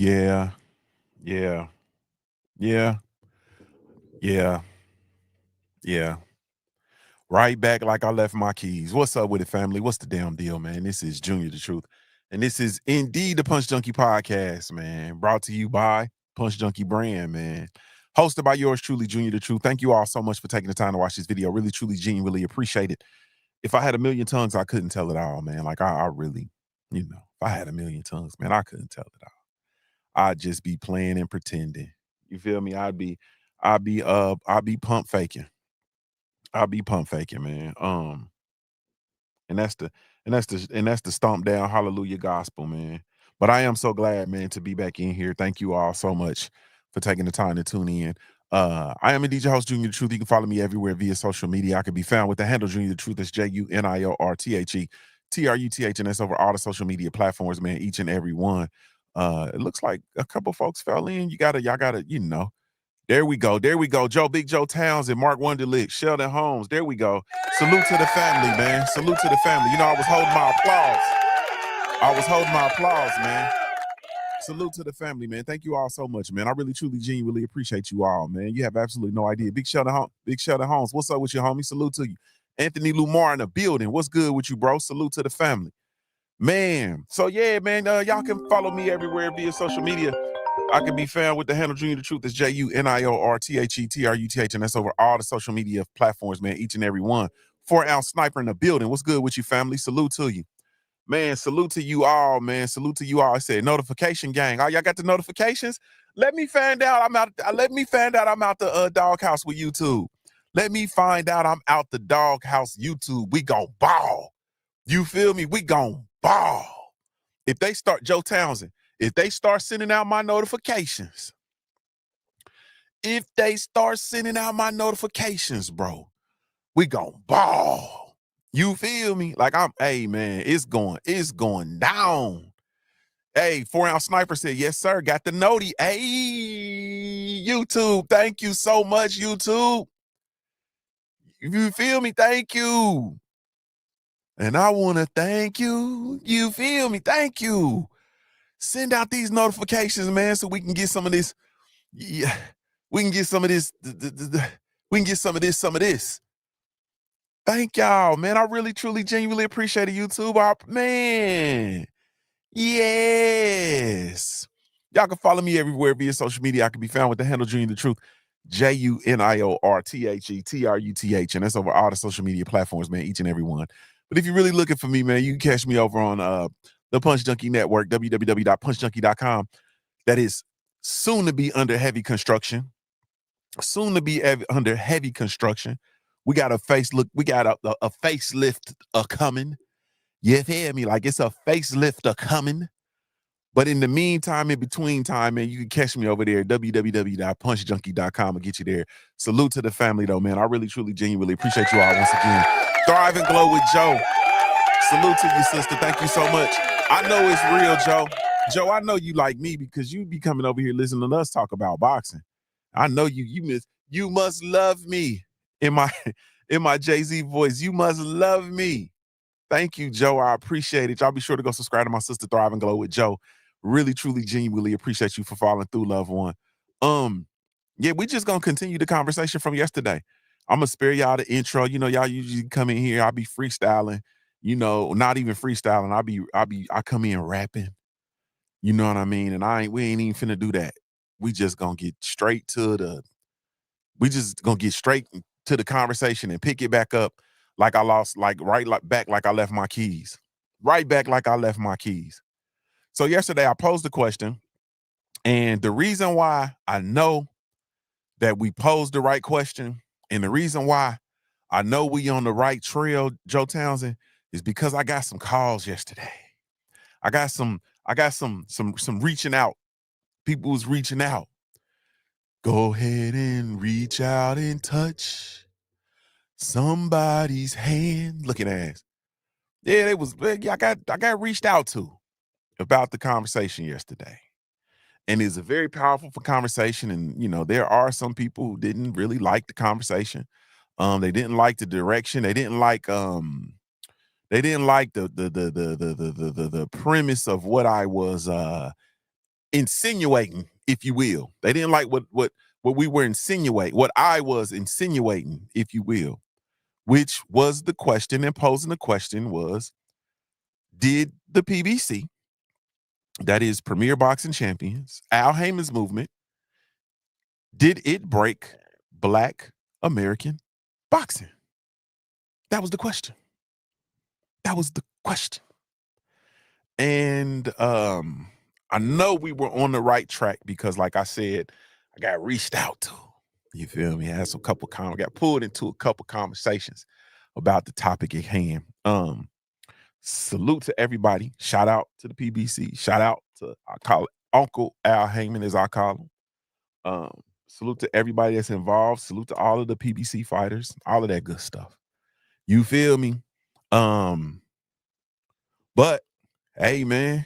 Yeah, yeah, yeah, yeah, yeah. Right back like I left my keys. What's up with it, family? What's the damn deal, man? This is Junior the Truth. And this is indeed the Punch Junkie podcast, man. Brought to you by Punch Junkie brand, man. Hosted by yours truly, Junior the Truth. Thank you all so much for taking the time to watch this video. Really, truly, genuinely appreciate it. If I had a million tongues, I couldn't tell it all, man. Like I really, if I had a million tongues, man, I couldn't tell it all. I'd just be playing and pretending. You feel me? I'd be pump faking. I'd be pump faking, man. And that's the stomp down hallelujah gospel, man. But I am so glad, man, to be back in here. Thank you all so much for taking the time to tune in. I am a DJ host, Junior the Truth. You can follow me everywhere via social media. I can be found with the handle Junior the Truth. That's JuniorTheTruth, and that's over all the social media platforms, man. Each and every one. It looks like a couple folks fell in. Y'all gotta, There we go. There we go. Big Joe Townsend, Mark Wonderlick, Sheldon Holmes. There we go. Salute to the family, man. Salute to the family. I was holding my applause. Man. Salute to the family, man. Thank you all so much, man. I really, truly, genuinely appreciate you all, man. You have absolutely no idea. Big Sheldon Holmes. What's up with you, homie? Salute to you. Anthony Lumar in the building. What's good with you, bro? Salute to the family. Man. So yeah, man. Y'all can follow me everywhere via social media. I can be found with the handle Junior the Truth. That's JuniorTheTruth, and that's over all the social media platforms, man. Each and every one. 4-ounce sniper in the building. What's good with you, family? Salute to you, man. Salute to you all, man. Salute to you all. I said notification gang. Oh, y'all got the notifications? Let me find out I'm out. Let me find out I'm out the doghouse with YouTube. Let me find out I'm out the doghouse YouTube. We gon' ball. You feel me? We gon' ball. If they start Joe Townsend. If they start sending out my notifications, bro, we gon' ball. You feel me? Like hey man, it's going down. Hey, 4-ounce sniper said, yes, sir. Got the noti. Hey, YouTube. Thank you so much, YouTube. You feel me? Thank you. And I want to thank you. You feel me? Thank you. Send out these notifications, man, so we can get some of this. Yeah, we can get some of this. We can get some of this. Thank y'all, man. I really, truly, genuinely appreciate it, YouTube. Man, yes. Y'all can follow me everywhere via social media. I can be found with the handle Junior the Truth, JuniorTheTruth, and that's over all the social media platforms, man. Each and every one. But if you're really looking for me, man, you can catch me over on the Punch Junkie Network, www.punchjunkie.com. That is soon to be under heavy construction. We got a facelift coming. You hear me? Like it's a facelift coming. But in the meantime, in between time, man, you can catch me over there, www.punchjunkie.com, and get you there. Salute to the family, though, man. I really, truly, genuinely appreciate you all once again. Thrive and Glow with Joe. Salute to you, sister. Thank you so much. I know it's real, Joe. Joe, I know you like me because you be coming over here listening to us talk about boxing. I know you must love me in my Jay-Z voice. You must love me. Thank you, Joe. I appreciate it. Y'all be sure to go subscribe to my sister Thrive and Glow with Joe. Really, truly, genuinely appreciate you for following through, loved one. Yeah, we just gonna continue the conversation from yesterday. I'm gonna spare y'all the intro. Y'all usually come in here. I'll be freestyling. Not even freestyling. I come in rapping. You know what I mean? And we ain't even finna do that. We just gonna get straight to the conversation and pick it back up like I lost, like back like I left my keys. Right back like I left my keys. So yesterday I posed the question, and the reason why I know that we posed the right question and the reason why I know we on the right trail, Joe Townsend, is because I got some calls yesterday. I got some reaching out. People was reaching out. Go ahead and reach out and touch somebody's hand. Looking ass. Yeah, it was. I got reached out to about the conversation yesterday, and it's a very powerful conversation. And there are some people who didn't really like the conversation. They didn't like the direction. They didn't like the premise of what I was insinuating, if you will. They didn't like what we were insinuating, what I was insinuating, if you will, which was the question, and posing the question was, did the PBC, that is Premier Boxing Champions, Al Haymon's movement, did it break Black American boxing? That was the question. That was the question. And I know we were on the right track because, like I said, I got reached out to. You feel me? I had some got pulled into a couple conversations about the topic at hand. Salute to everybody. Shout out to the PBC. Shout out to, I call it Uncle Al Haymon, as I call him. Salute to everybody that's involved. Salute to all of the PBC fighters. All of that good stuff. You feel me? But hey, man,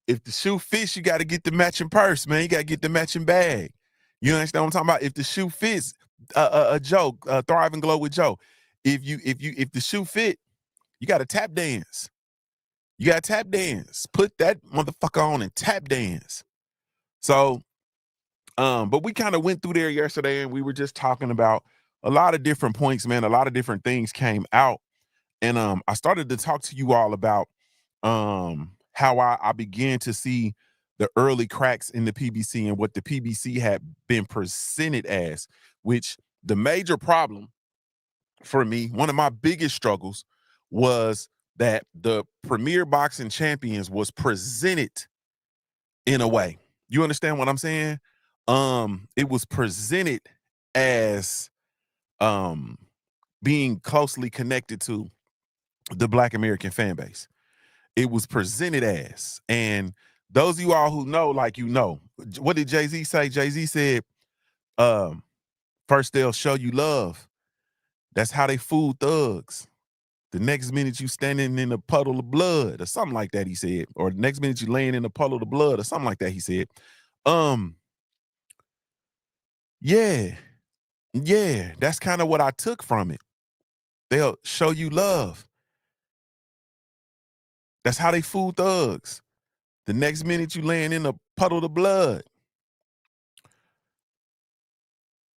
if the shoe fits, you got to get the matching purse, man. You got to get the matching bag. You understand what I'm talking about? If the shoe fits, Joe, Thrive and Glow with Joe. If the shoe fit, you got to tap dance. You got to tap dance. Put that motherfucker on and tap dance. So, but we kind of went through there yesterday, and we were just talking about a lot of different points, man. A lot of different things came out, and I started to talk to you all about how I began to see the early cracks in the PBC and what the PBC had been presented as, which the major problem for me, one of my biggest struggles, was that the Premier Boxing Champions was presented in a way. You understand what I'm saying? It was presented as being closely connected to the Black American fan base. It was presented as, and those of you all who know, like, you know, what did Jay-Z say? Jay-Z said, first they'll show you love. That's how they fool thugs. The next minute you standing in a puddle of blood or something like that, he said. Or the next minute you laying in a puddle of blood or something like that, he said. Yeah, that's kind of what I took from it. They'll show you love. That's how they fool thugs. The next minute you laying in a puddle of blood.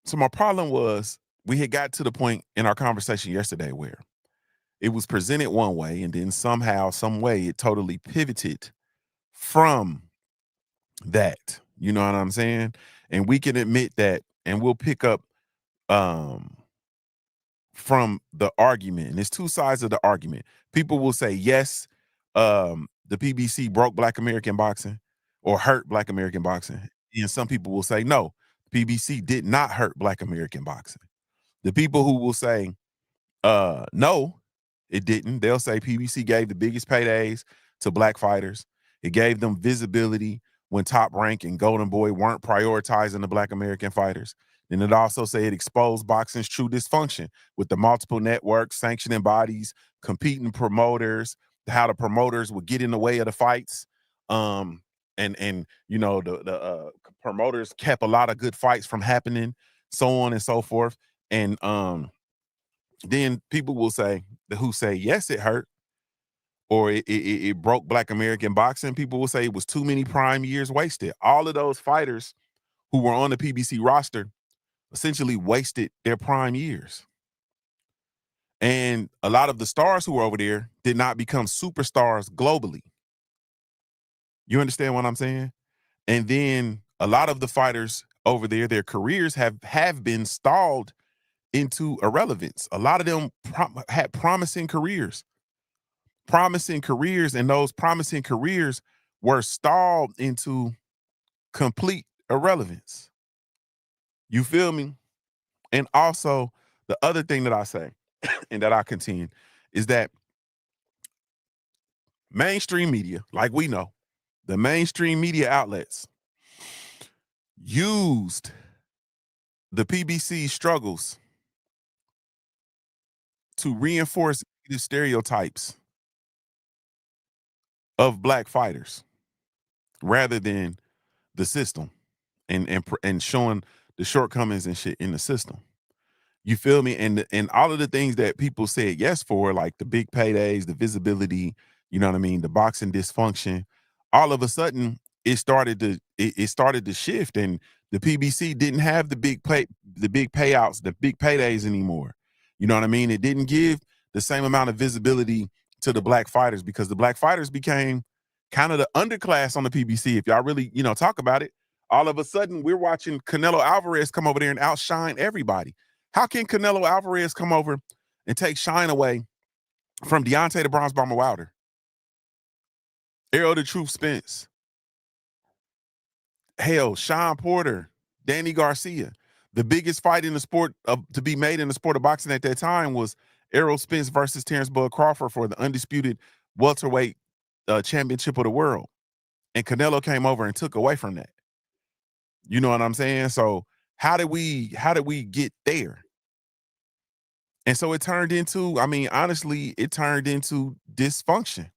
So my problem was, we had got to the point in our conversation yesterday where it was presented one way, and then somehow, some way, it totally pivoted from that. You know what I'm saying? And we can admit that, and we'll pick up from the argument. And there's two sides of the argument. People will say, yes, the PBC broke Black American boxing or hurt Black American boxing. And some people will say, no, PBC did not hurt Black American boxing. The people who will say, no, it didn't, they'll say PBC gave the biggest paydays to Black fighters. It gave them visibility when Top Rank and Golden Boy weren't prioritizing the Black American fighters. And it also said it exposed boxing's true dysfunction with the multiple networks, sanctioning bodies, competing promoters, how the promoters would get in the way of the fights. And you know, the promoters kept a lot of good fights from happening, so on and so forth. And then people will say, who say, yes, it hurt, or it broke Black American boxing. People will say it was too many prime years wasted. All of those fighters who were on the PBC roster essentially wasted their prime years. And a lot of the stars who were over there did not become superstars globally. You understand what I'm saying? And then a lot of the fighters over there, their careers have been stalled into irrelevance. A lot of them had promising careers, and those promising careers were stalled into complete irrelevance. You feel me? And also, the other thing that I say and that I contend is that mainstream media, like we know, the mainstream media outlets used the PBC struggles to reinforce the stereotypes of Black fighters rather than the system, and showing the shortcomings and shit in the system. You feel me? And all of the things that people said yes for, like the big paydays, the visibility, you know what I mean, the boxing dysfunction, all of a sudden it started to shift, and the PBC didn't have the big payouts, the big paydays anymore. You know what I mean? It didn't give the same amount of visibility to the black fighters, because the black fighters became kind of the underclass on the PBC. If y'all really, talk about it, all of a sudden we're watching Canelo Alvarez come over there and outshine everybody. How can Canelo Alvarez come over and take shine away from Deontay the Bronze Bomber Wilder, Errol the Truth Spence, hell, Sean Porter, Danny Garcia? The biggest fight in the sport to be made in the sport of boxing at that time was Errol Spence versus Terrence Bud Crawford for the undisputed welterweight championship of the world. And Canelo came over and took away from that. You know what I'm saying? So how did we get there? And so it turned into, honestly, it turned into dysfunction.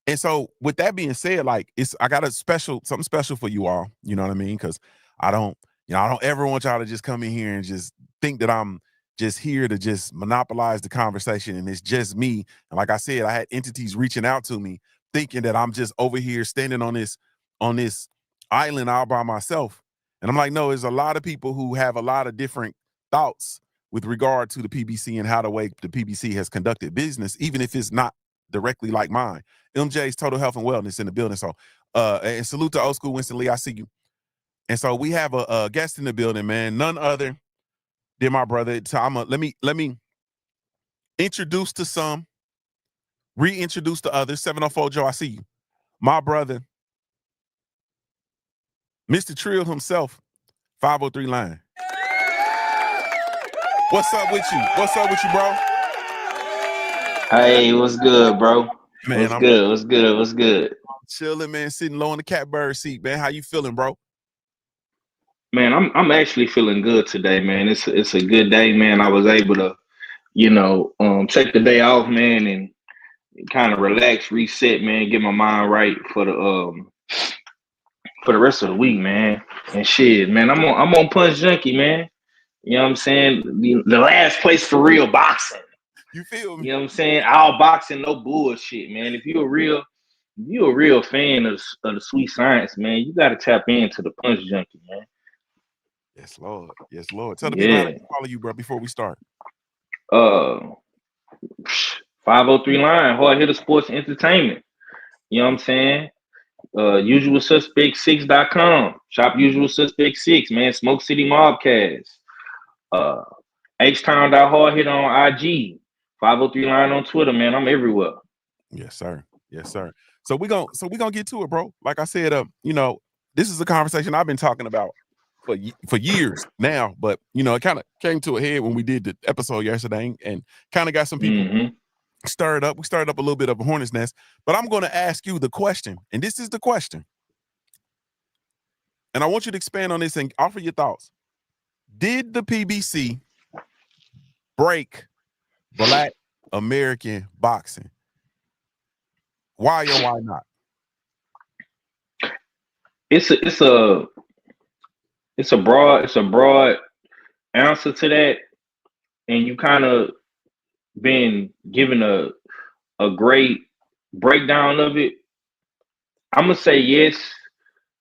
And so with that being said, like, I got something special for you all. You know what I mean? Because I don't ever want y'all to just come in here and just think that I'm just here to just monopolize the conversation and it's just me. And like I said, I had entities reaching out to me thinking that I'm just over here standing on this island all by myself. And I'm like, no, there's a lot of people who have a lot of different thoughts with regard to the PBC and how the way the PBC has conducted business, even if it's not directly like mine. MJ's Total Health and Wellness in the building. So, and salute to Old School Winston Lee. I see you. And so we have a guest in the building, man. None other than my brother. So let me introduce to some, reintroduce to others. 704 Joe, I see you. My brother, Mr. Trill himself, 503 Line. What's up with you? What's up with you, bro? Hey, what's good, bro? Man, What's good? Chilling, man, sitting low in the catbird seat, man. How you feeling, bro? Man, I'm actually feeling good today, man. It's a good day, man. I was able to, take the day off, man, and kind of relax, reset, man, get my mind right for the rest of the week, man. And shit, man, I'm on Punch Junkie, man. You know what I'm saying? The last place for real boxing. You feel me? You know what I'm saying? All boxing, no bullshit, man. If you're a real fan of the sweet science, man, you got to tap into the Punch Junkie, man. Yes, Lord. Yes, Lord. Tell the people how Yeah. to follow you, bro, before we start. 503 Line, Hard Hitter Sports Entertainment. You know what I'm saying? UsualSuspect6.com. Shop Usual Suspect 6, man. Smoke City Mobcast. H-Town Hard Hit on IG. 503 Line on Twitter, man. I'm everywhere. Yes, sir. Yes, sir. So we gonna get to it, bro. Like I said, this is a conversation I've been talking about for years now, but it kind of came to a head when we did the episode yesterday and kind of got some people stirred up. We started up a little bit of a hornet's nest, but I'm going to ask you the question, and this is the question, and I want you to expand on this and offer your thoughts. Did the PBC break Black American boxing? Why or why not? It's a broad answer to that, and you kind of been given a great breakdown of it. I'm gonna say yes.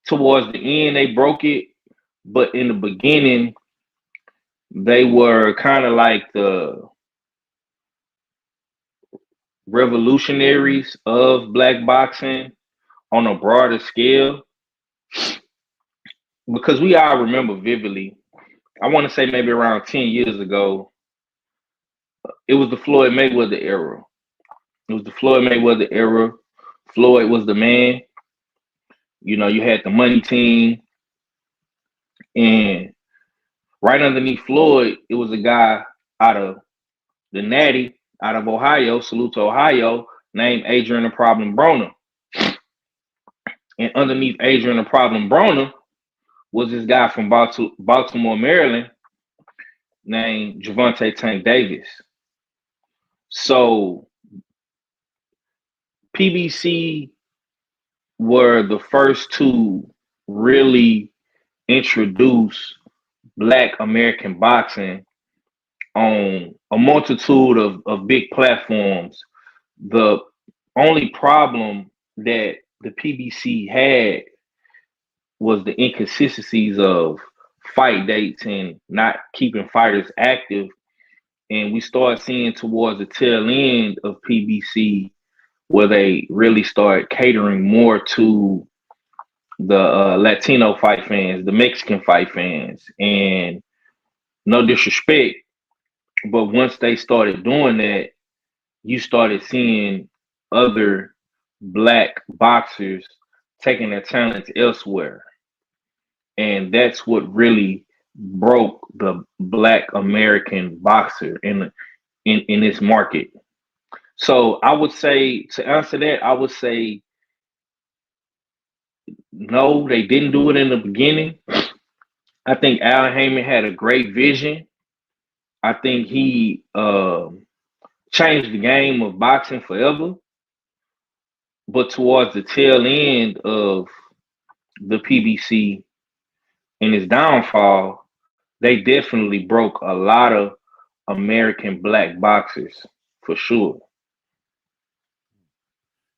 Towards the end, they broke it, but in the beginning, they were kind of like the revolutionaries of black boxing on a broader scale. Because we all remember vividly, I want to say maybe around 10 years ago, it was the Floyd Mayweather era. Floyd was the man. You had the money team, and right underneath Floyd, it was a guy out of the Natty, out of Ohio, salute to Ohio, named Adrian the Problem Broner. And underneath Adrian the Problem Broner was this guy from Baltimore, Maryland, named Gervonta Tank Davis. So PBC were the first to really introduce Black American boxing on a multitude of big platforms. The only problem that the PBC had was the inconsistencies of fight dates and not keeping fighters active. And we start seeing towards the tail end of PBC where they really start catering more to the Latino fight fans, the Mexican fight fans. And no disrespect, but once they started doing that, you started seeing other black boxers taking their talents elsewhere. And that's what really broke the black American boxer in this market. So I would say, to answer that, I would say no, they didn't do it in the beginning. I think Al Haymon had a great vision. I think he changed the game of boxing forever. But towards the tail end of the PBC and its downfall, they definitely broke a lot of American black boxers for sure.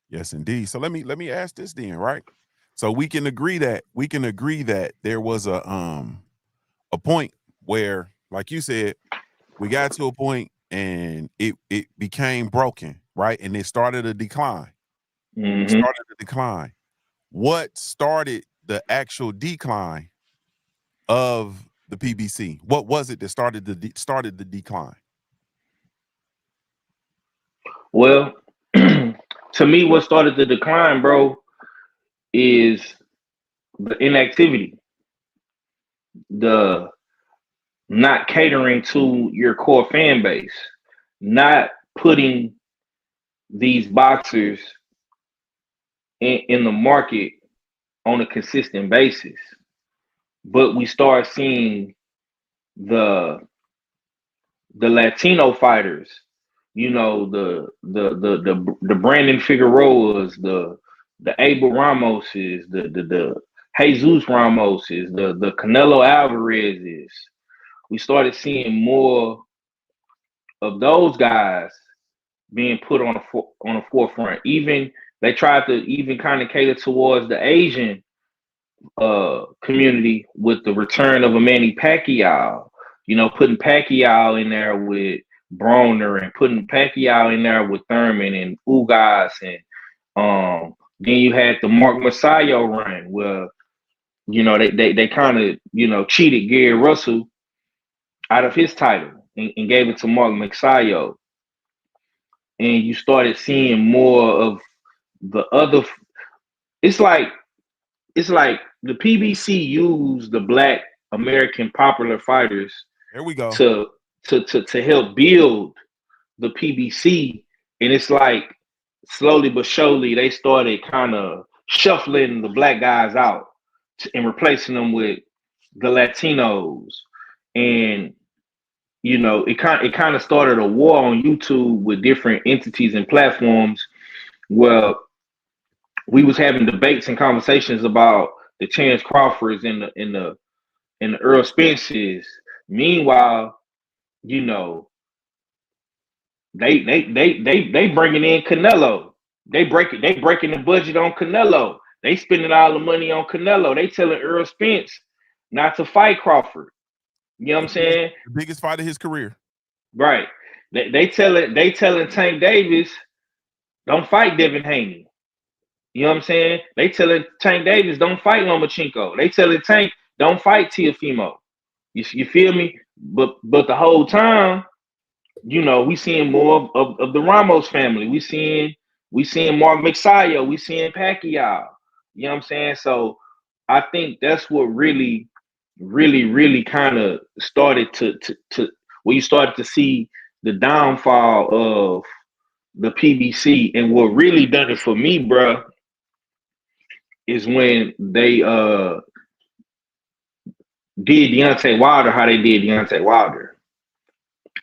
Yes, indeed. So let me ask this then, right? So we can agree that there was a point where, like you said, we got to a point and it became broken, right? And it started a decline. It Mm-hmm. started a decline. What started the actual decline of the PBC? What was it that started the decline? Well, to me, what started the decline, bro, is the inactivity, the not catering to your core fan base, not putting these boxers in the market on a consistent basis. But we start seeing the Latino fighters, you know, the Brandon Figueroas, the Abel Ramoses, the Jesus Ramoses, the Canelo Alvarezes. We started seeing more of those guys being put on the forefront. Even they tried to even kind of cater towards the Asian community with the return of a Manny Pacquiao. You know, putting Pacquiao in there with Broner and putting Pacquiao in there with Thurman and Ugas, and then you had the Mark Masayo run where you know they kind of cheated Gary Russell out of his title and gave it to Mark Masayo, and you started seeing more of the other. It's like the PBC used the black American popular fighters There we go. to help build the PBC, and it's like slowly but surely they started kind of shuffling the black guys out and replacing them with the Latinos, and it kind of started a war on YouTube with different entities and platforms where we was having debates and conversations about the Chance Crawfords and the Earl Spences. Meanwhile, you know, they bringing in Canelo. They breaking the budget on Canelo. They spending all the money on Canelo. They telling Earl Spence not to fight Crawford. You know what I'm saying? The biggest fight of his career. Right. They telling Tank Davis don't fight Devin Haney. You know what I'm saying? They telling Tank Davis don't fight Lomachenko. They telling Tank don't fight Teofimo. You feel me? But the whole time, we seeing more of the Ramos family. We seeing Mark Mixayo. We seeing Pacquiao. You know what I'm saying? So I think that's what really, really, really kind of started to where you started to see the downfall of the PBC. And what really done it for me, bro, is when they did Deontay Wilder how they did Deontay Wilder.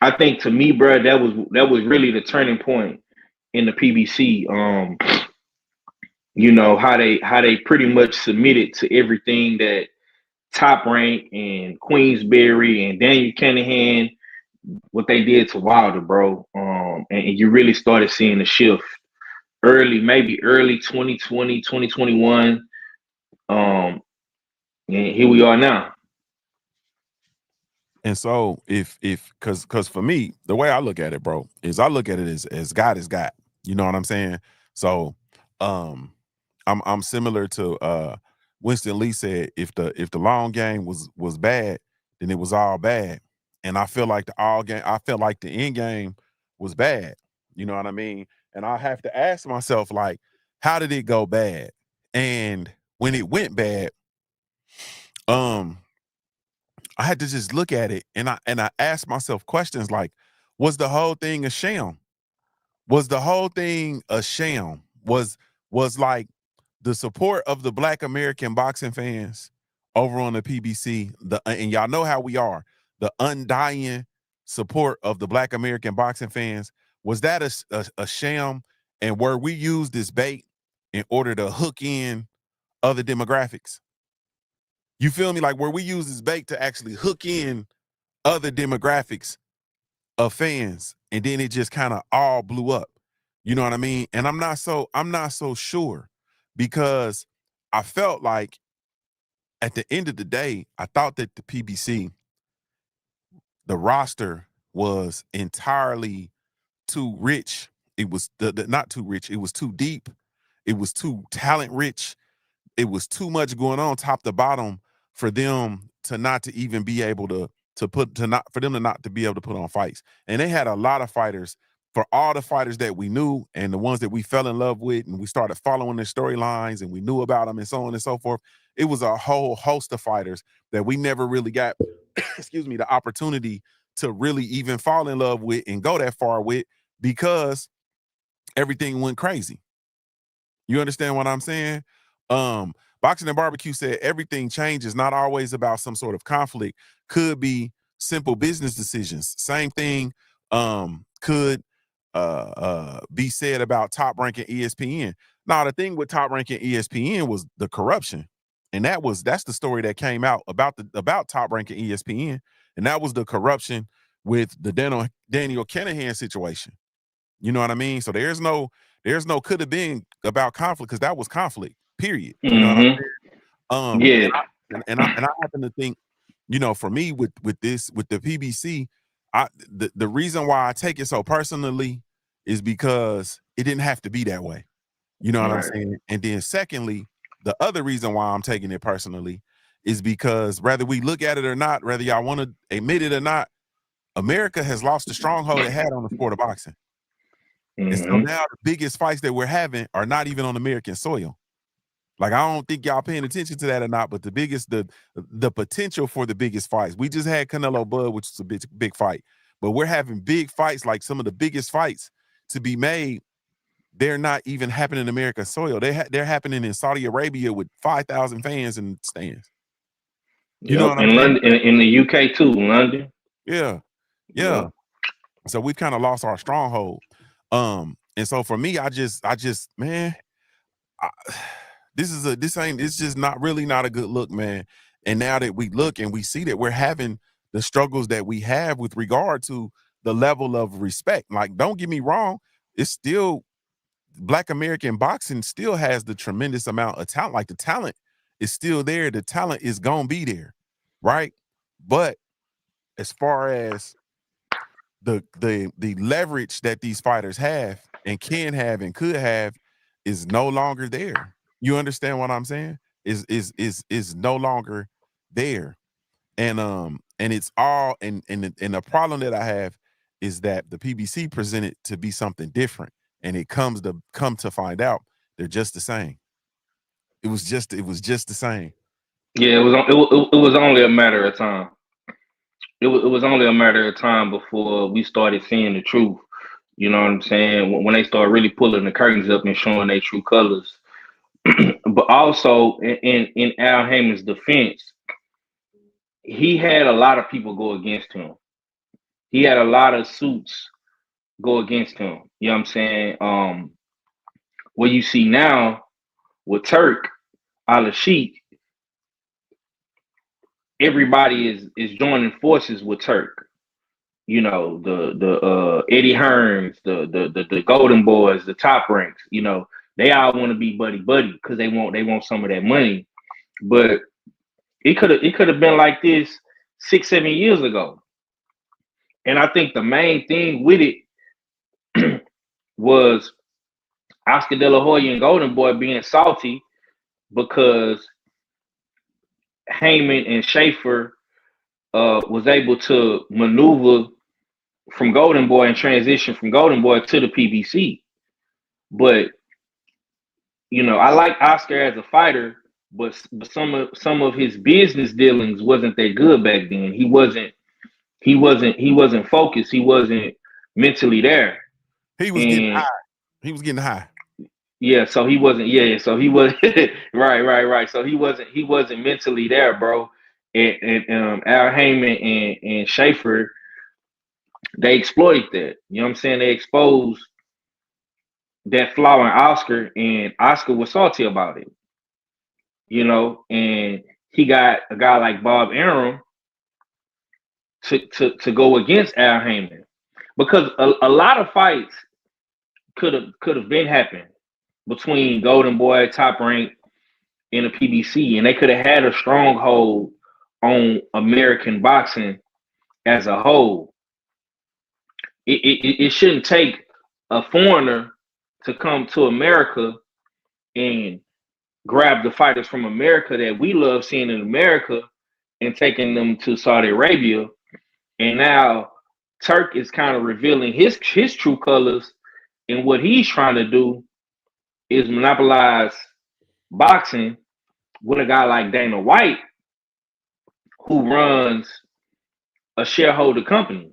I think to me, bro, that was really the turning point in the PBC. How they pretty much submitted to everything that Top Rank and Queensberry and Daniel Kinahan, what they did to Wilder, bro. And you really started seeing the shift maybe early 2020, 2021. And here we are now. And so if cause for me, the way I look at it, bro, is I look at it as God is God. You know what I'm saying? So I'm similar to Winston Lee said, if the long game was bad, then it was all bad. And I feel like I felt like the end game was bad. You know what I mean? And I have to ask myself, like, how did it go bad? And when it went bad, um, I had to just look at it and I asked myself questions like, was the whole thing a sham? Was the whole thing a sham? Was like the support of the Black American boxing fans over on the PBC, and y'all know how we are, the undying support of the Black American boxing fans, was that a sham? And were we used this bait in order to hook in other demographics? You feel me? Like, where we use this bait to actually hook in other demographics of fans, and then it just kind of all blew up. You know what I mean? And I'm not so sure, because I felt like at the end of the day, I thought that the PBC, the roster was entirely too rich. It was not too rich. It was too deep. It was too talent rich. It was too much going on top to bottom for them to not to even be able for them to not to be able to put on fights. And they had a lot of fighters. For all the fighters that we knew and the ones that we fell in love with, and we started following their storylines and we knew about them and so on and so forth, it was a whole host of fighters that we never really got excuse me, the opportunity to really even fall in love with and go that far with, because everything went crazy. You understand what I'm saying? Boxing and Barbecue said everything changes, not always about some sort of conflict. Could be simple business decisions. Same thing could be said about Top Rank and ESPN. Now, the thing with Top Rank and ESPN was the corruption. And that's the story that came out about Top Rank and ESPN. And that was the corruption with the Daniel Kinahan situation. You know what I mean? So there's no could have been about conflict, because that was conflict. Period. You know what I'm Mm-hmm. saying? Yeah. And I happen to think, for me with the PBC, the reason why I take it so personally is because it didn't have to be that way. You know what I'm Right. saying? And then secondly, the other reason why I'm taking it personally is because whether we look at it or not, whether y'all want to admit it or not, America has lost the stronghold it had on the sport of boxing. And so Mm-hmm. now the biggest fights that we're having are not even on American soil. Like, I don't think y'all paying attention to that or not, but the potential for the biggest fights. We just had Canelo Bud, which is a big fight. But we're having big fights, like some of the biggest fights to be made. They're not even happening in American soil. They're happening in Saudi Arabia with 5,000 fans in stands. You know Yep. what I'm In saying? London, in the UK too. London. Yeah. Yeah. Yep. So we've kind of lost our stronghold. And so for me, I just man, I, it's just not a good look, man. And now that we look and we see that we're having the struggles that we have with regard to the level of respect. Like, don't get me wrong, it's still Black American boxing still has the tremendous amount of talent. Like, the talent is still there. The talent is gonna be there, right? But as far as the leverage that these fighters have and can have and could have is no longer there. You understand what I'm saying? Is no longer there. And it's all and the problem that I have is that the PBC presented to be something different, and it come to find out they're just the same. It was just the same. Yeah. It was only a matter of time. It was only a matter of time before we started seeing the truth. You know what I'm saying? When they start really pulling the curtains up and showing their true colors. But also in Al Heyman's defense, he had a lot of people go against him. He had a lot of suits go against him. You know what I'm saying? What you see now with Turk, Al Sheik, everybody is joining forces with Turk. you know, the Eddie Hearns, the Golden Boys, the Top Ranks, you know, they all want to be buddy buddy because they want some of that money. But it could have been like this 6 7 years ago. And I think the main thing with it was Oscar De La Hoya and Golden Boy being salty because Haymon and Schaefer was able to maneuver from Golden Boy and transition from Golden Boy to the PBC. But you know, I like Oscar as a fighter, but some of his business dealings wasn't that good back then. He wasn't focused. He wasn't mentally there. He was getting And high. He was getting high. yeah, so he wasn't. Yeah, so he was right. So he wasn't mentally there, bro. And Al Heyman and Schaefer, they exploited that. You know what I'm saying? They exposed that flaw in Oscar, and Oscar was salty about it. You know, and he got a guy like Bob Arum to go against Al Heyman because a lot of fights could have been happening between Golden Boy, Top Rank, and the PBC, and they could have had a stronghold on American boxing as a whole. It shouldn't take a foreigner to come to America and grab the fighters from America that we love seeing in America and taking them to Saudi Arabia. And now Turk is kind of revealing his true colors, and what he's trying to do is monopolize boxing with a guy like Dana White, who runs a shareholder company,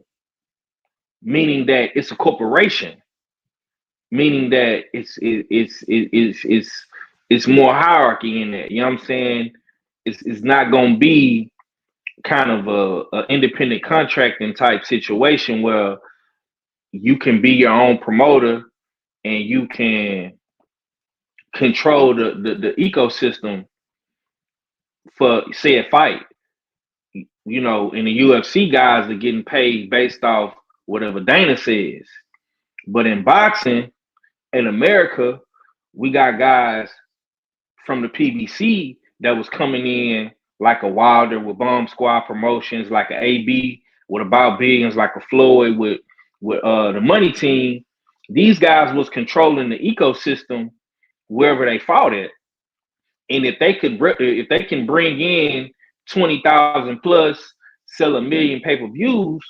meaning that it's a corporation, meaning that it's more hierarchy in that. You know what I'm saying? It's not gonna be kind of a independent contracting type situation where you can be your own promoter and you can control the ecosystem for say a fight. You know, and the UFC guys are getting paid based off whatever Dana says. But in boxing in America, we got guys from the PBC that was coming in like a Wilder with Bomb Squad Promotions, like a AB with About Billions, like a Floyd with the Money Team. These guys was controlling the ecosystem wherever they fought at, and if they can bring in 20,000 plus, sell 1 million pay-per-views,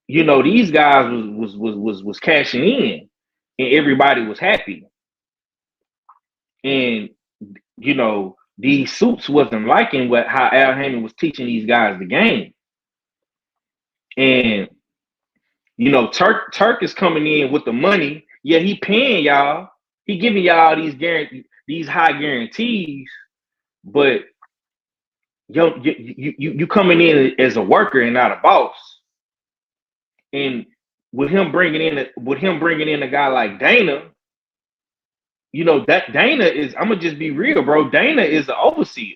you know these guys was cashing in, and everybody was happy. And you know, these suits wasn't liking how Al Heyman was teaching these guys the game. And you know, Turk is coming in with the money. Yeah, he paying y'all. He giving y'all these high guarantees, but you coming in as a worker and not a boss. And with him bringing in a guy like Dana, you know that Dana is. I'm gonna just be real, bro. Dana is the overseer.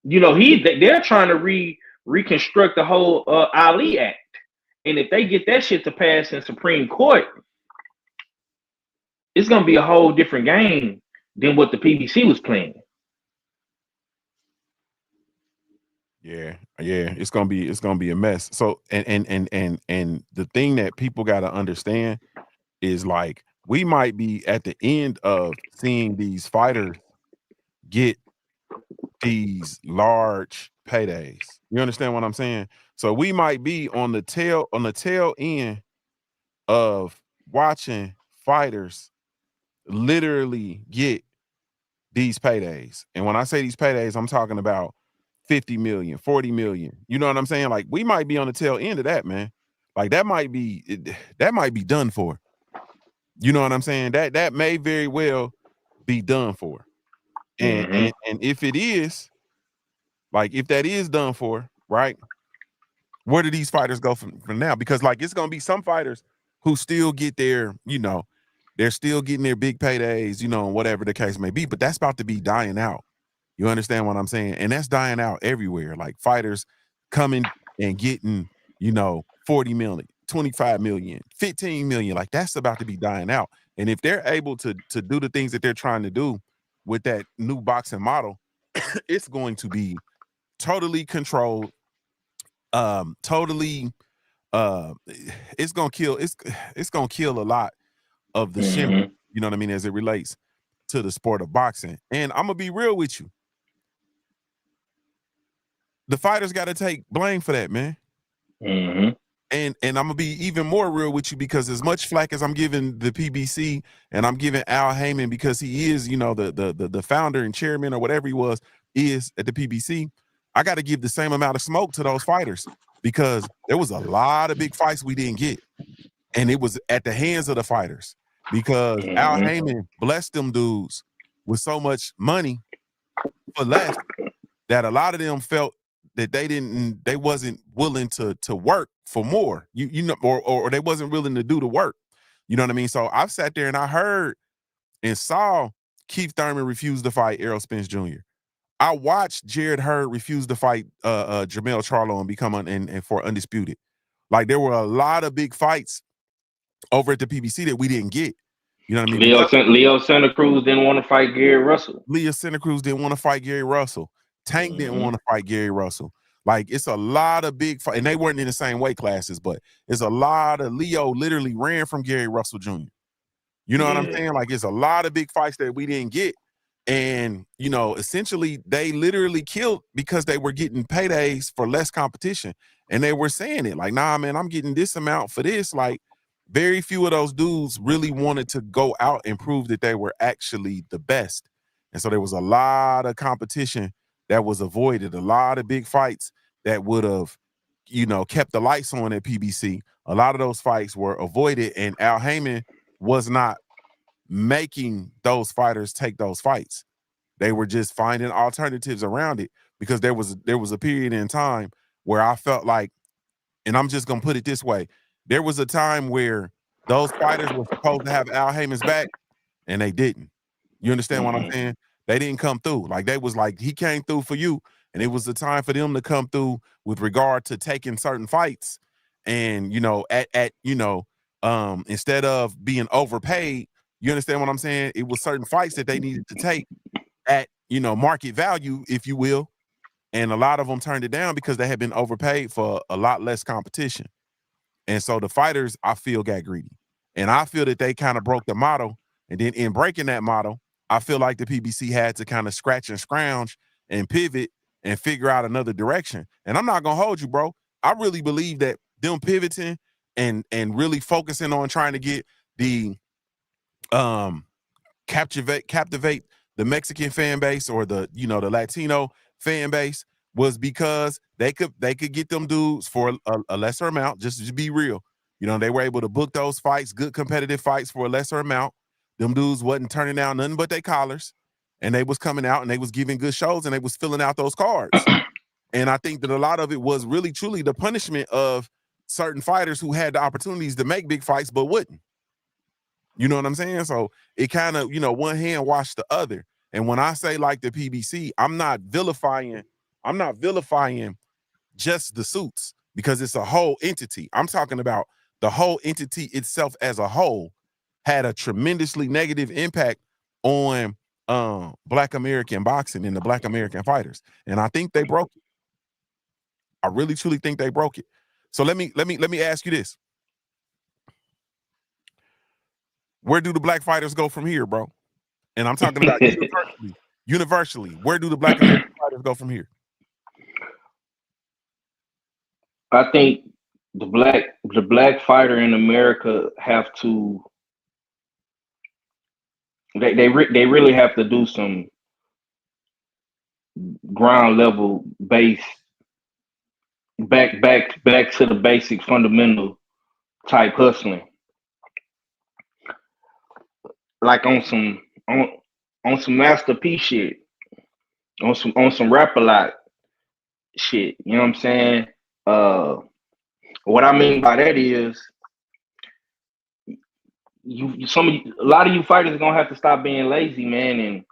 You know they're trying to reconstruct the whole Ali Act, and if they get that shit to pass in Supreme Court, it's gonna be a whole different game than what the PBC was playing. Yeah, it's gonna be a mess. So and the thing that people got to understand is like we might be at the end of seeing these fighters get these large paydays. You understand what I'm saying? So we might be on the tail end of watching fighters literally get these paydays. And when I say these paydays, I'm talking about 50 million, 40 million. You know what I'm saying? Like we might be on the tail end of that, man. Like that might be done for. You know what I'm saying? That may very well be done for. And Mm-hmm. and if it is, like if that is done for, right? Where do these fighters go from now? Because like it's gonna be some fighters who still get their, you know, they're still getting their big paydays, you know, whatever the case may be, but that's about to be dying out. You understand what I'm saying? And that's dying out everywhere. Like fighters coming and getting, you know, 40 million, 25 million, 15 million. Like that's about to be dying out. And if they're able to do the things that they're trying to do with that new boxing model, it's going to be totally controlled, totally it's gonna kill it's gonna kill a lot of the shimmer, you know what I mean, as it relates to the sport of boxing. And I'm gonna be real with you. The fighters got to take blame for that, man. And I'm gonna be even more real with you, because as much flack as I'm giving the PBC and I'm giving Al Haymon, because he is, you know, the founder and chairman or whatever he is at the PBC, I got to give the same amount of smoke to those fighters, because there was a lot of big fights we didn't get, and it was at the hands of the fighters, because Al Haymon blessed them dudes with so much money for less that a lot of them felt that they wasn't willing to work for more, you know, or they wasn't willing to do the work. You know what I mean? So I've sat there and I heard and saw Keith Thurman refuse to fight Errol Spence Jr. I watched Jared Hurd refuse to fight Jermell Charlo and become and for undisputed. Like there were a lot of big fights over at the PBC that we didn't get. You know what I mean? Leo Santa Cruz didn't want to fight Gary Russell. Leo Santa Cruz didn't want to fight Gary Russell. Tank didn't want to fight Gary Russell. Like it's a lot of big fights, and they weren't in the same weight classes, but it's a lot of Leo literally ran from Gary Russell Jr. You know what I'm saying? Like it's a lot of big fights that we didn't get. And, you know, essentially they literally killed because they were getting paydays for less competition. And they were saying it like, nah, man, I'm getting this amount for this. Like very few of those dudes really wanted to go out and prove that they were actually the best. And so there was a lot of competition that was avoided, a lot of big fights that would have, you know, kept the lights on at PBC. A lot of those fights were avoided, and Al Haymon was not making those fighters take those fights. They were just finding alternatives around it, because there was a period in time where I felt like, and I'm just gonna put it this way, there was a time where those fighters were supposed to have Al Haymon's back and they didn't. You understand what I'm saying? They didn't come through. Like they was like, he came through for you, and it was the time for them to come through with regard to taking certain fights. And you know, at you know, instead of being overpaid, you understand what I'm saying? It was certain fights that they needed to take at, you know, market value, if you will. And a lot of them turned it down because they had been overpaid for a lot less competition. And so the fighters, I feel, got greedy. And I feel that they kind of broke the model. And then in breaking that model, I feel like the PBC had to kind of scratch and scrounge and pivot and figure out another direction. And I'm not gonna hold you, bro. I really believe that them pivoting and really focusing on trying to get the captivate the Mexican fan base, or the, you know, the Latino fan base, was because they could get them dudes for a lesser amount. Just to be real, you know, they were able to book those fights, good competitive fights, for a lesser amount. Them dudes wasn't turning down nothing but their collars, and they was coming out and they was giving good shows, and they was filling out those cards. And I think that a lot of it was really truly the punishment of certain fighters who had the opportunities to make big fights but wouldn't. You know what I'm saying? So it kind of, you know, one hand washed the other. And when I say like the PBC, I'm not vilifying just the suits, because it's a whole entity. I'm talking about the whole entity itself as a whole had a tremendously negative impact on Black American boxing and the Black American fighters. And I think they broke it. I really truly think they broke it. So let me ask you this. Where do the Black fighters go from here, bro? And I'm talking about universally. Where do the Black American fighters go from here? I think the black fighter in America have to they really have to do some ground level base back to the basic fundamental type hustling, like on some Master P shit, on some rap a lot shit. You know what I'm saying? What I mean by that is a lot of you fighters are gonna have to stop being lazy, man,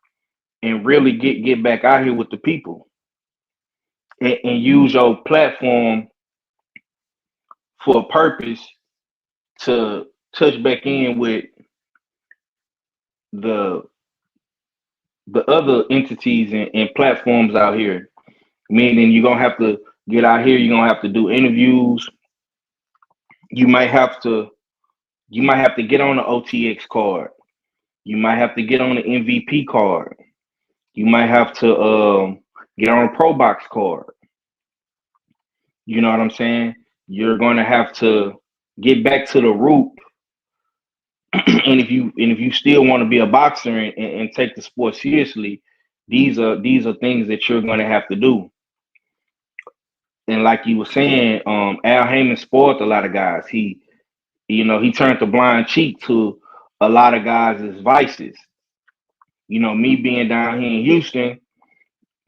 and really get back out here with the people, and use your platform for a purpose to touch back in with the other entities and platforms out here. Meaning you're gonna have to get out here, you're gonna have to do interviews. You might have to get on the OTX card. You might have to get on the MVP card. You might have to get on a Pro Box card. You know what I'm saying? You're gonna have to get back to the root. and if you still want to be a boxer and take the sport seriously, these are things that you're gonna have to do. And like you were saying, Al Haymon spoiled a lot of guys. He turned the blind cheek to a lot of guys' vices. Me being down here in Houston,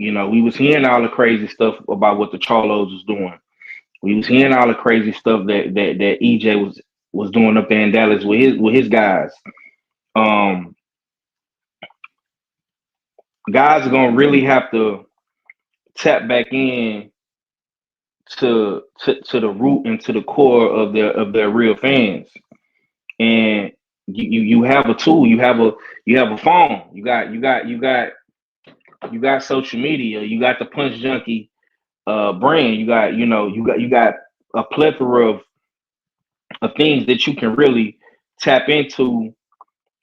we was hearing all the crazy stuff about what the Charlos was doing. We was hearing all the crazy stuff that EJ was doing up there in Dallas with his guys. Guys are gonna really have to tap back in to the root and to the core of their real fans. And you have a tool, you have a phone, you got social media, you got the Punch Junkie brand, you got a plethora of things that you can really tap into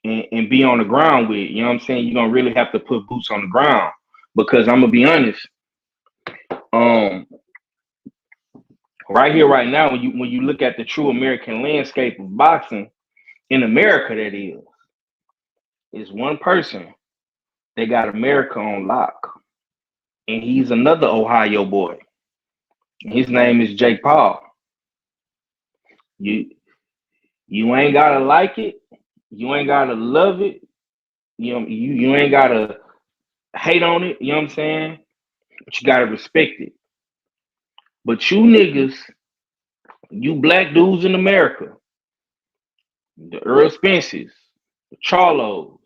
and be on the ground with. You know what I'm saying? You're gonna really have to put boots on the ground, because I'm gonna be honest, right here, right now, when you look at the true American landscape of boxing in America, that is one person that got America on lock, and he's another Ohio boy. His name is Jake Paul. You ain't gotta like it, you ain't gotta love it, you ain't gotta hate on it. You know what I'm saying? But you gotta respect it. But you niggas, you black dudes in America, the Earl Spences, the Charlos,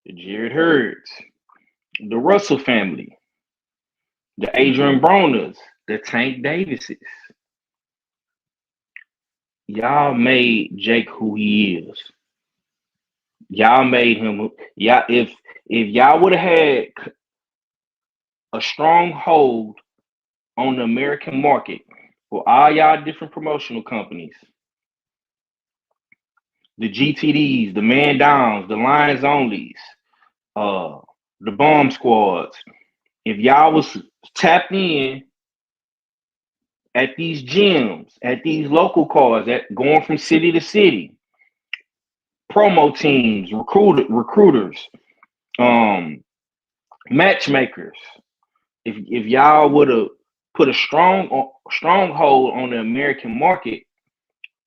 the Jared Hurds, the Russell family, the Adrian Broners, the Tank Davises. Y'all made Jake who he is. Y'all made him. Y'all, if y'all would have had a strong hold on the American market for all y'all different promotional companies, the GTDs, the Man Downs, the Lions Onlys, the Bomb Squads, if y'all was tapped in at these gyms, at these local cars, going from city to city, promo teams, recruiters, matchmakers, if y'all would have put a stronghold on the American market,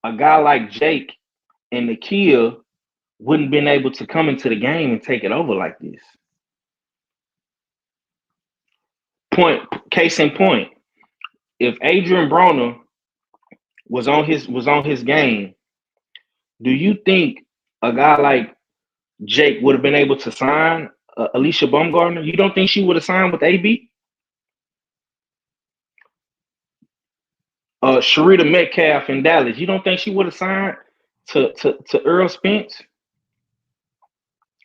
a guy like Jake and Nakia wouldn't been able to come into the game and take it over like this. Case in point, if Adrian Broner was on his game, do you think a guy like Jake would have been able to sign Alicia Baumgartner? You don't think she would have signed with AB? Sharita Metcalf in Dallas, you don't think she would have signed to Earl Spence?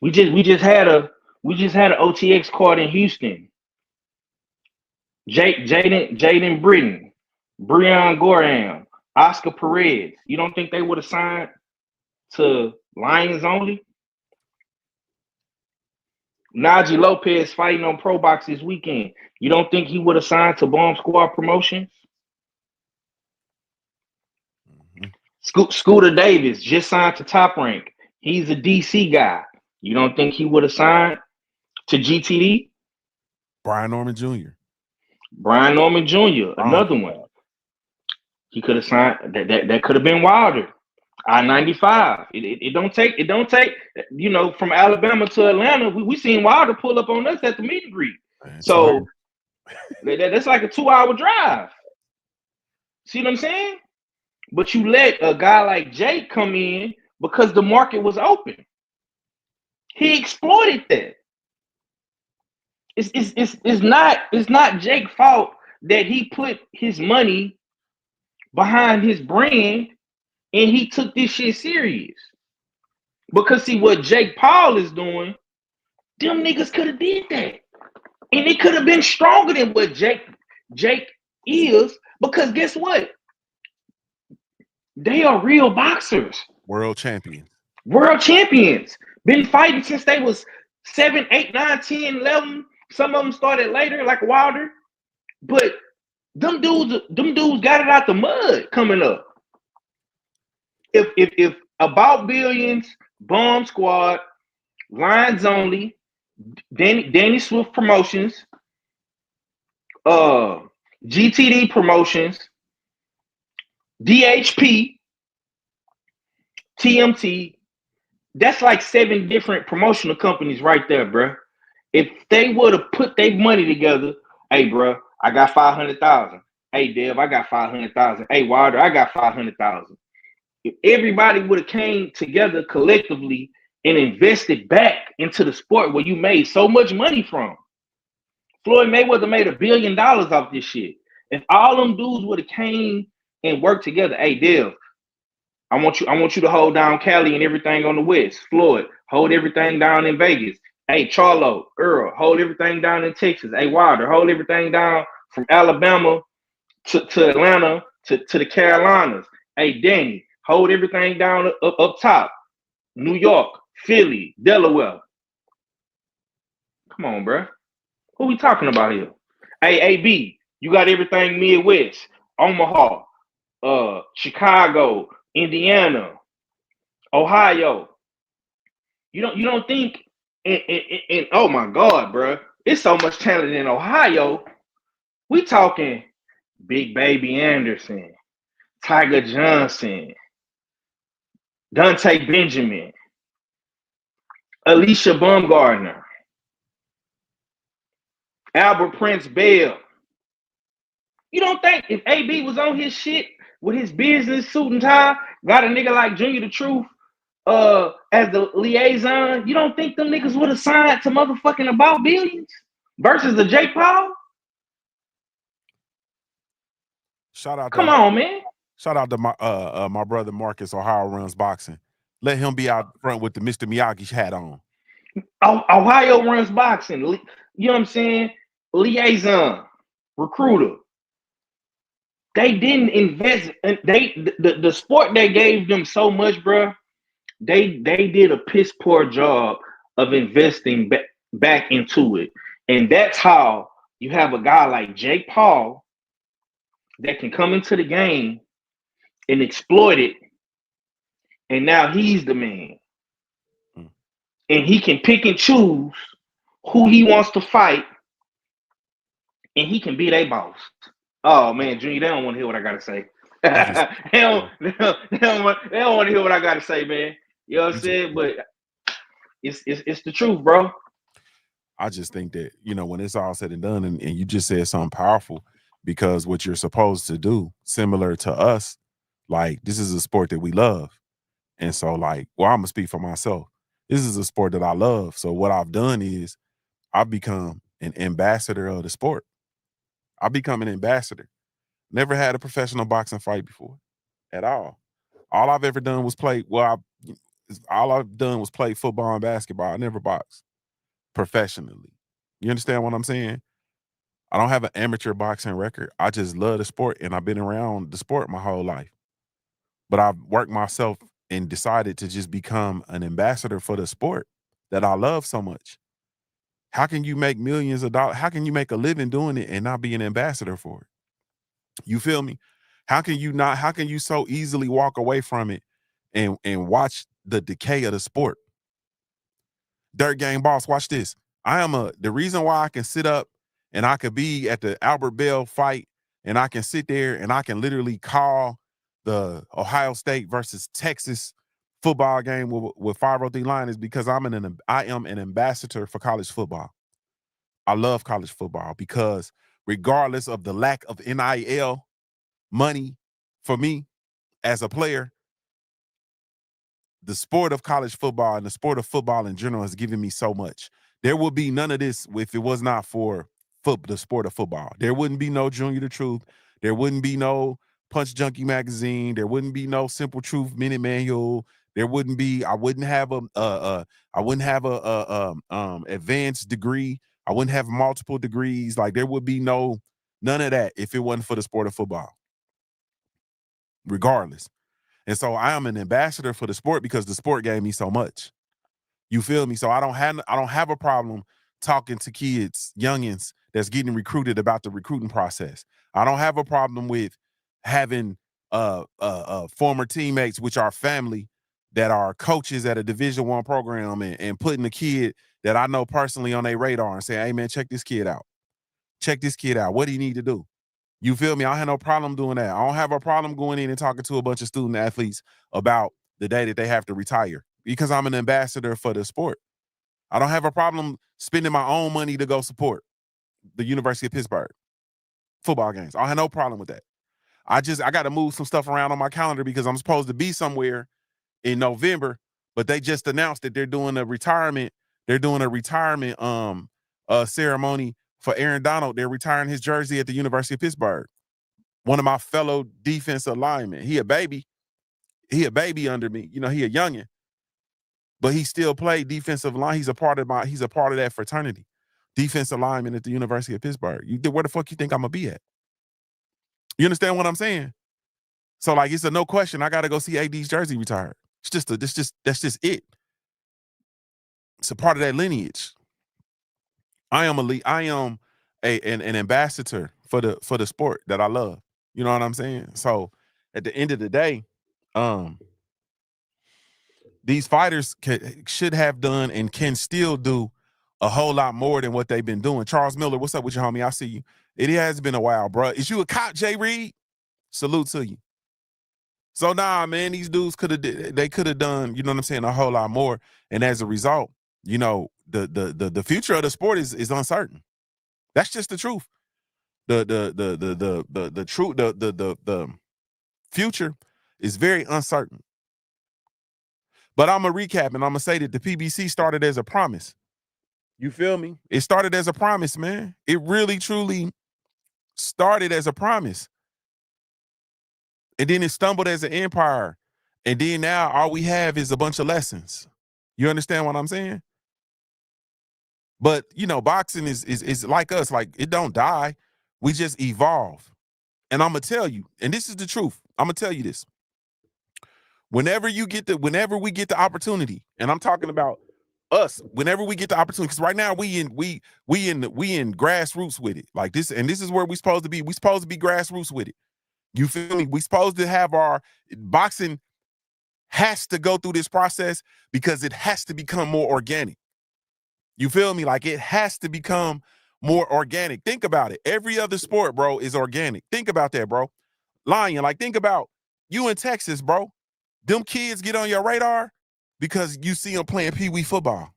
We just had an OTX card in Houston. Jaden Britton, Breon Gorham, Oscar Perez. You don't think they would have signed to Lions Only? Najee Lopez fighting on Pro Box this weekend. You don't think he would have signed to Bomb Squad Promotions? Scooter Davis just signed to Top Rank. He's a DC guy. You don't think he would have signed to GTD? Brian Norman Jr. Another one. He could have signed. That could have been Wilder. I-95. It don't take. From Alabama to Atlanta, we seen Wilder pull up on us at the meet and greet. So that's like a 2-hour drive. See what I'm saying? But you let a guy like Jake come in because the market was open. He exploited that. It's not Jake's fault that he put his money behind his brand, and he took this shit serious. Because see what Jake Paul is doing, them niggas could have did that. And it could have been stronger than what Jake is, because guess what? They are real boxers. World champions. World champions. Been fighting since they was 7, 8, 9, 10, 11. Some of them started later, like Wilder. But them dudes got it out the mud coming up. If About Billions, Bomb Squad, Lines Only, Danny Swift Promotions, GTD Promotions, DHP, TMT, that's like 7 different promotional companies right there, bro. If they would have put their money together, hey, bro, I got 500,000. Hey, Dev, I got 500,000. Hey, Wilder, I got 500,000. If everybody would have came together collectively and invested back into the sport where you made so much money from, Floyd Mayweather made $1 billion off this shit. If all them dudes would have came and worked together, hey, Dev, I want you to hold down Cali and everything on the West. Floyd, hold everything down in Vegas. Hey, Charlo, Earl, hold everything down in Texas. Hey, Wilder, hold everything down from Alabama to Atlanta to the Carolinas. Hey, Danny, hold everything down up top. New York, Philly, Delaware. Come on, bro. Who we talking about here? Hey, AB, you got everything Midwest, Omaha, Chicago, Indiana, Ohio. You don't think and oh my God, bro, it's so much talent in Ohio. We talking Big Baby Anderson, Tiger Johnson, Dante Benjamin, Alicia Baumgardner, Albert Prince Bell. You don't think if AB was on his shit with his business suit and tie, got a nigga like JuniorTheTruth as the liaison, you don't think them niggas would have signed to motherfucking About Billions versus the Jake Paul? Come on, man. Shout out to my brother Marcus, Ohio Runs Boxing. Let him be out front with the Mr. Miyagi hat on. Ohio Runs Boxing. You know what I'm saying? Liaison, recruiter. They didn't invest. The sport they gave them so much, bro. They did a piss poor job of investing back into it, and that's how you have a guy like Jake Paul that can come into the game and exploit it, and now he's the man, and he can pick and choose who he wants to fight, and he can be their boss. Oh man, Junior, they don't want to hear what I gotta say. they don't want to hear what I gotta say, man. You know what I'm saying? But it's the truth, bro. I just think that, you know, when it's all said and done, and you just said something powerful, because what you're supposed to do, similar to us, like, this is a sport that we love. And so, like, well, I'm gonna speak for myself. This is a sport that I love. So what I've done is I've become an ambassador of the sport. I've become an ambassador. Never had a professional boxing fight before at all. All I've ever done was play, all I've done was play football and basketball. I never boxed professionally. You understand what I'm saying? I don't have an amateur boxing record. I just love the sport, and I've been around the sport my whole life. But I've worked myself and decided to just become an ambassador for the sport that I love so much. How can you make millions of dollars? How can you make a living doing it and not be an ambassador for it? You feel me? How can you so easily walk away from it and watch the decay of the sport? Dirt Game Boss, watch this. The reason why I can sit up and I could be at the Albert Bell fight, and I can sit there and I can literally call the Ohio State versus Texas football game with 503 line, is because I am an ambassador for college football. I love college football because regardless of the lack of NIL money for me as a player, the sport of college football and the sport of football in general has given me so much. There would be none of this if it was not for the sport of football. There wouldn't be no JuniorTheTruth. There wouldn't be no Punch Junkie magazine. There wouldn't be no Simple Truth Minute Manual. There wouldn't be. I wouldn't have a advanced degree. I wouldn't have multiple degrees. Like there would be none of that if it wasn't for the sport of football. Regardless. And so I am an ambassador for the sport because the sport gave me so much. You feel me? So I don't have a problem talking to kids, youngins that's getting recruited about the recruiting process. I don't have a problem with having former teammates, which are family, that are coaches at a Division I program and putting the kid that I know personally on their radar and saying, hey man, check this kid out. Check this kid out. What do you need to do? You feel me? I don't have no problem doing that. I don't have a problem going in and talking to a bunch of student athletes about the day that they have to retire because I'm an ambassador for the sport. I don't have a problem spending my own money to go support the University of Pittsburgh football games. I have no problem with that. I got to move some stuff around on my calendar because I'm supposed to be somewhere in November, but they just announced that they're doing a retirement. They're doing a retirement ceremony for Aaron Donald. They're retiring his jersey at the University of Pittsburgh. One of my fellow defensive linemen. He a baby. He a baby under me. You know, he a youngin'. But he still played defensive line. He's a part of that fraternity. Defensive lineman at the University of Pittsburgh. Where the fuck you think I'm gonna be at? You understand what I'm saying? So like it's a no question. I gotta go see AD's jersey retired. That's just it. It's a part of that lineage. I am an ambassador for the sport that I love. You know what I'm saying? So at the end of the day, these fighters should have done and can still do a whole lot more than what they've been doing. Charles Miller, what's up with you, homie? I see you. It has been a while, bro. Is you a cop, Jay Reed? Salute to you. So nah, man, these dudes could have done, you know what I'm saying, a whole lot more. And as a result, you know, the future of the sport is uncertain. That's just the truth. The future is very uncertain. But I'm gonna recap and I'm gonna say that the PBC started as a promise. You feel me? It started as a promise, man. It really, truly started as a promise. And then it stumbled as an empire. And then now all we have is a bunch of lessons. You understand what I'm saying? But, you know, boxing is like us. Like, it don't die. We just evolve. And I'm going to tell you, and this is the truth. I'm going to tell you this. Whenever we get the opportunity, and I'm talking about us, whenever we get the opportunity, because right now we in grassroots with it. Like this, and this is where we're supposed to be. We're supposed to be grassroots with it. You feel me? We're supposed to have our boxing has to go through this process because it has to become more organic. You feel me? Like it has to become more organic. Think about it. Every other sport, bro, is organic. Think about that, bro. Lion, like think about you in Texas, bro. Them kids get on your radar because you see them playing Pee-wee football.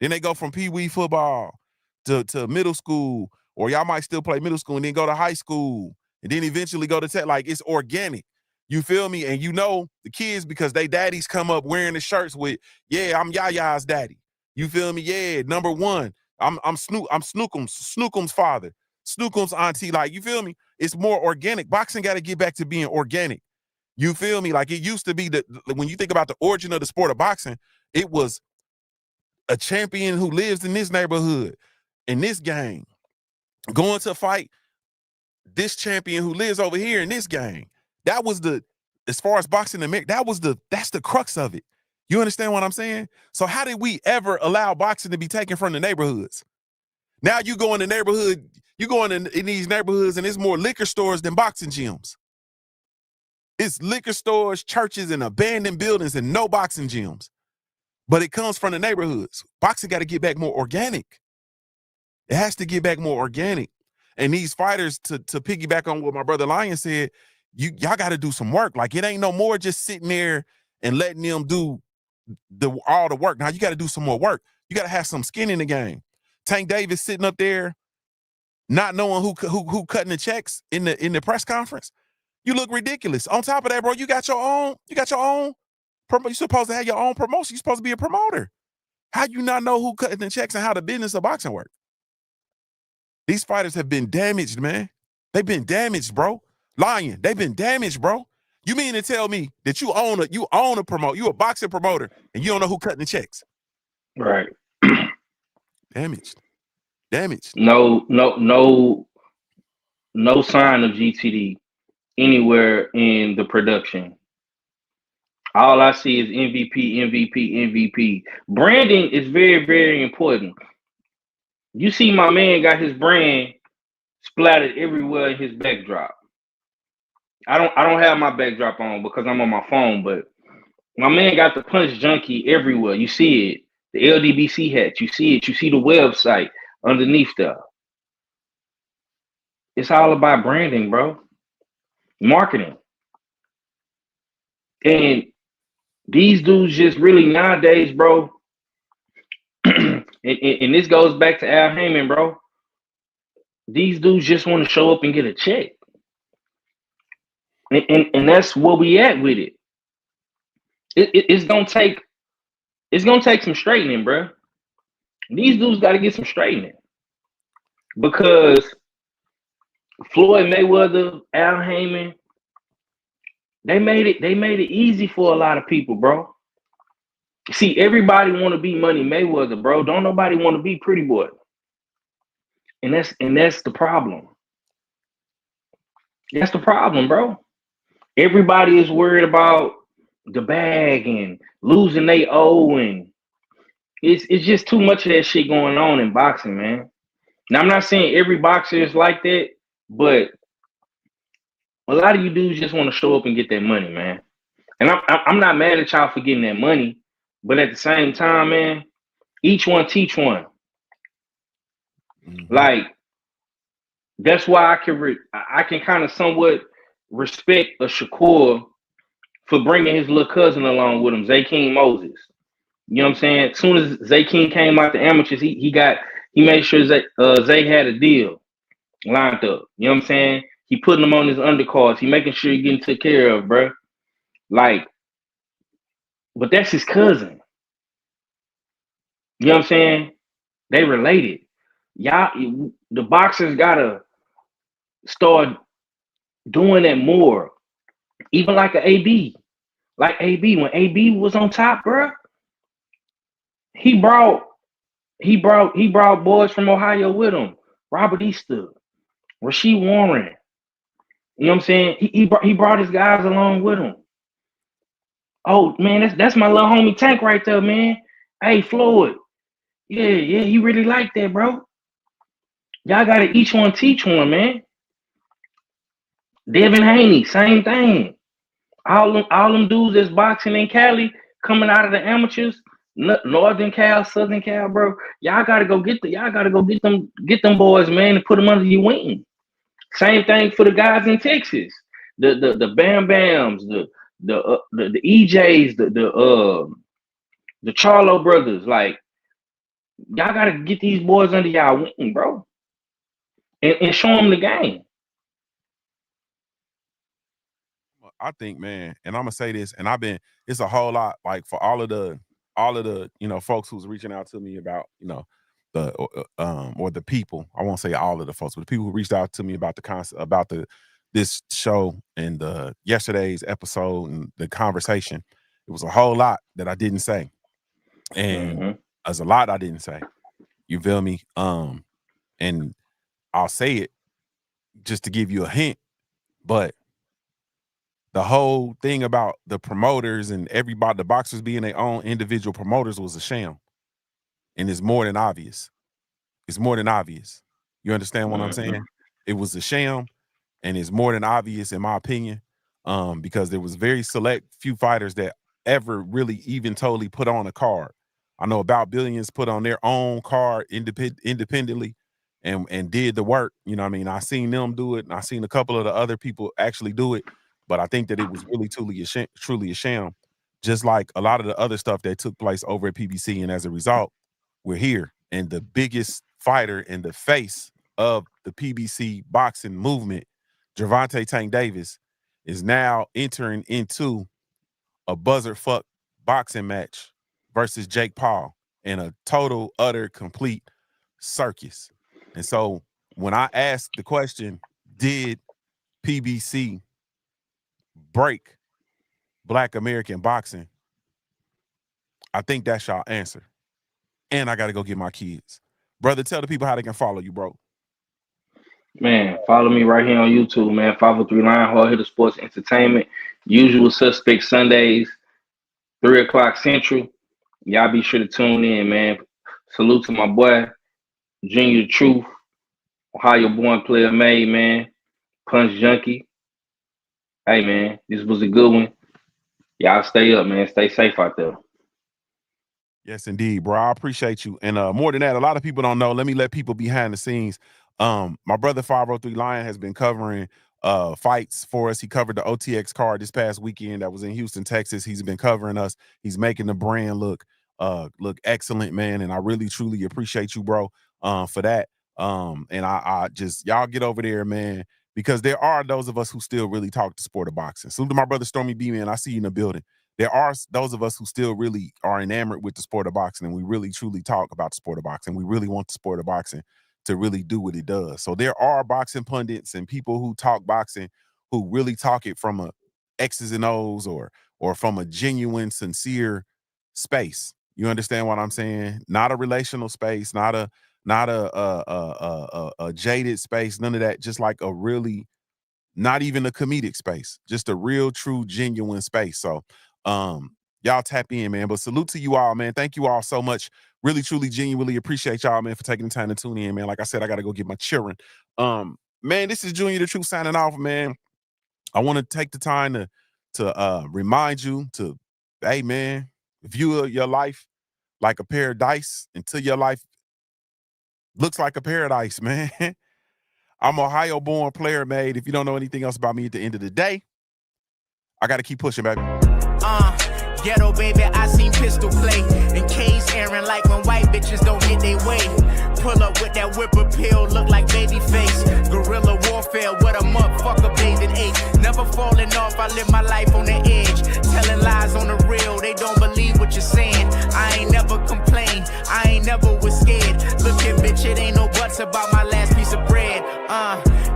Then they go from Pee-wee football to middle school, or y'all might still play middle school and then go to high school and then eventually go to tech. Like it's organic. You feel me? And you know the kids because they daddies come up wearing the shirts with, yeah, I'm Yaya's daddy. You feel me? Yeah, number one. I'm Snookum's father. Snookum's auntie. Like, you feel me? It's more organic. Boxing got to get back to being organic. You feel me? Like it used to be that when you think about the origin of the sport of boxing, it was a champion who lives in this neighborhood, in this gang, going to fight this champion who lives over here in this gang. That was as far as boxing in America, that's the crux of it. You understand what I'm saying? So how did we ever allow boxing to be taken from the neighborhoods? Now you go in the neighborhood, you go in these neighborhoods and it's more liquor stores than boxing gyms. It's liquor stores, churches, and abandoned buildings and no boxing gyms. But it comes from the neighborhoods. Boxing got to get back more organic. It has to get back more organic. And these fighters, to piggyback on what my brother Lion said, y'all got to do some work. Like it ain't no more just sitting there and letting them do all the work. Now you got to do some more work. You got to have some skin in the game. Tank Davis sitting up there, not knowing who cutting the checks in the press conference. You look ridiculous. On top of that, bro, you got your own. You're supposed to have your own promotion. You're supposed to be a promoter. How you not know who cutting the checks and how the business of boxing work? These fighters have been damaged, man. They've been damaged, bro. Lying. They've been damaged, bro. You mean to tell me that you own a promote, you a boxing promoter, and you don't know who cutting the checks? Right. Damaged. Damaged. No sign of GTD anywhere in the production. All I see is MVP, MVP, MVP. Branding is very, very important. You see, my man got his brand splattered everywhere in his backdrop. I don't have my backdrop on because I'm on my phone, but my man got the Punch Junkie everywhere. You see it. The LDBC hat. You see it. You see the website underneath there. It's all about branding, bro. Marketing. And these dudes just really nowadays, bro. and this goes back to Al Haymon, bro. These dudes just want to show up and get a check. And that's where we at with it. It's gonna take some straightening, bro. These dudes got to get some straightening because Floyd Mayweather, Al Haymon, they made it easy for a lot of people, bro. See, everybody want to be Money Mayweather, bro. Don't nobody want to be Pretty Boy, and that's the problem. That's the problem, bro. Everybody is worried about the bag and losing they owe, and it's just too much of that shit going on in boxing, man. Now I'm not saying every boxer is like that, but a lot of you dudes just want to show up and get that money, man. And I'm not mad at y'all for getting that money, but at the same time, man, each one teach one. Mm-hmm. Like that's why I can kind of somewhat respect a Shakur for bringing his little cousin along with him, Zay King Moses. You know what I'm saying? As soon as Zay King came out the amateurs, he made sure Zay had a deal lined up. You know what I'm saying? He putting him on his undercards. He making sure he getting took care of, bro. Like, but that's his cousin. You know what I'm saying? They related. Y'all, the boxers gotta start doing that more. Even like a AB, like AB when AB was on top, bro. He brought he brought boys from Ohio with him. Robert Easter, Rasheed Warren. You know what I'm saying? He brought his guys along with him. Oh man, that's my little homie Tank right there, man. Hey Floyd. Yeah, he really like that, bro. Y'all gotta each one teach one, man. Devin Haney, same thing. All them dudes that's boxing in Cali coming out of the amateurs, Northern Cal, Southern Cal, bro. Y'all gotta go get them boys, man, and put them under your wing. Same thing for the guys in Texas, the Bam Bams, the EJs, the Charlo brothers. Like y'all gotta get these boys under y'all wing, bro, and show them the game. I think, man, and I'm gonna say this, and it's a whole lot, like for all of the folks who's reaching out to me about the or the people. I won't say all of the folks, but the people who reached out to me about the concept about this show and the yesterday's episode and the conversation. It was a whole lot that I didn't say, and there's a lot I didn't say. You feel me? And I'll say it just to give you a hint, but the whole thing about the promoters and everybody, the boxers being their own individual promoters was a sham. And it's more than obvious. It's more than obvious. You understand what I'm saying? It was a sham, and it's more than obvious in my opinion, because there was very select few fighters that ever really even totally put on a card. I know About Billions put on their own card independently and did the work. You know what I mean? I seen them do it, and I seen a couple of the other people actually do it. But I think that it was really truly a sham, just like a lot of the other stuff that took place over at PBC. And as a result, we're here. And the biggest fighter in the face of the PBC boxing movement, Gervonta Tank Davis, is now entering into a buzzer fuck boxing match versus Jake Paul in a total, utter, complete circus. And so when I asked the question, did PBC break Black American boxing, I think that's y'all answer. And I got to go get my kids. Brother, tell the people how they can follow you, bro. Man, follow me right here on YouTube, man. 503 Lionheart Hitter Sports Entertainment. Usual Suspect Sundays, 3 o'clock Central. Y'all be sure to tune in, man. Salute to my boy, JuniorTheTruth, Ohio born player made, man. Punch Junkie. Hey, man, this was a good one. Y'all stay up, man. Stay safe out there. Yes, indeed, bro. I appreciate you. And more than that, a lot of people don't know. Let me let people behind the scenes. My brother 503 Lion has been covering fights for us. He covered the OTX card this past weekend that was in Houston, Texas. He's been covering us. He's making the brand look excellent, man. And I really truly appreciate you, bro, for that. And I just, y'all get over there, man, because there are those of us who still really talk the sport of boxing. Salute to my brother Stormy B, man. I see you in the building. There are those of us who still really are enamored with the sport of boxing, and we really truly talk about the sport of boxing. We really want the sport of boxing to really do what it does. So there are boxing pundits and people who talk boxing who really talk it from a X's and O's or from a genuine, sincere space. You understand what I'm saying? Not a relational space, not a jaded space, none of that. Just like a really, not even a comedic space, just a real, true, genuine space. So y'all tap in, man. But salute to you all, man. Thank you all so much. Really, truly, genuinely appreciate y'all, man, for taking the time to tune in, man. Like I said, I got to go get my children. Man, this is JuniorTheTruth signing off, man. I want to take the time to remind you to, hey, man, view your life like a pair of dice until your life looks like a paradise, man. I'm Ohio-born player made. If you don't know anything else about me at the end of the day, I got to keep pushing, baby. Ghetto baby, I seen pistol play. And K's airing like when white bitches don't get their way. Pull up with that whip appeal, look like baby face. Guerrilla warfare, what a motherfucker bathed in age. Never falling off, I live my life on the edge. Telling lies on the real, they don't believe what you're saying. I ain't never complained, I ain't never was scared. Look here, bitch, it ain't no buts about my last piece of bread.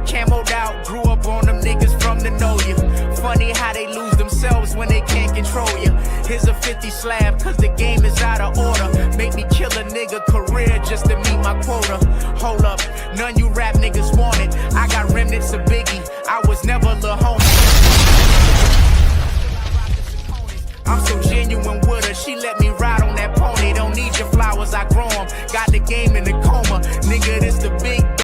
Camoed out, grew up on them niggas from the know you. Funny how they lose themselves when they can't control you. Here's a 50 slab, cause the game is out of order. Make me kill a nigga career just to meet my quota. Hold up, none you rap niggas want it. I got remnants of big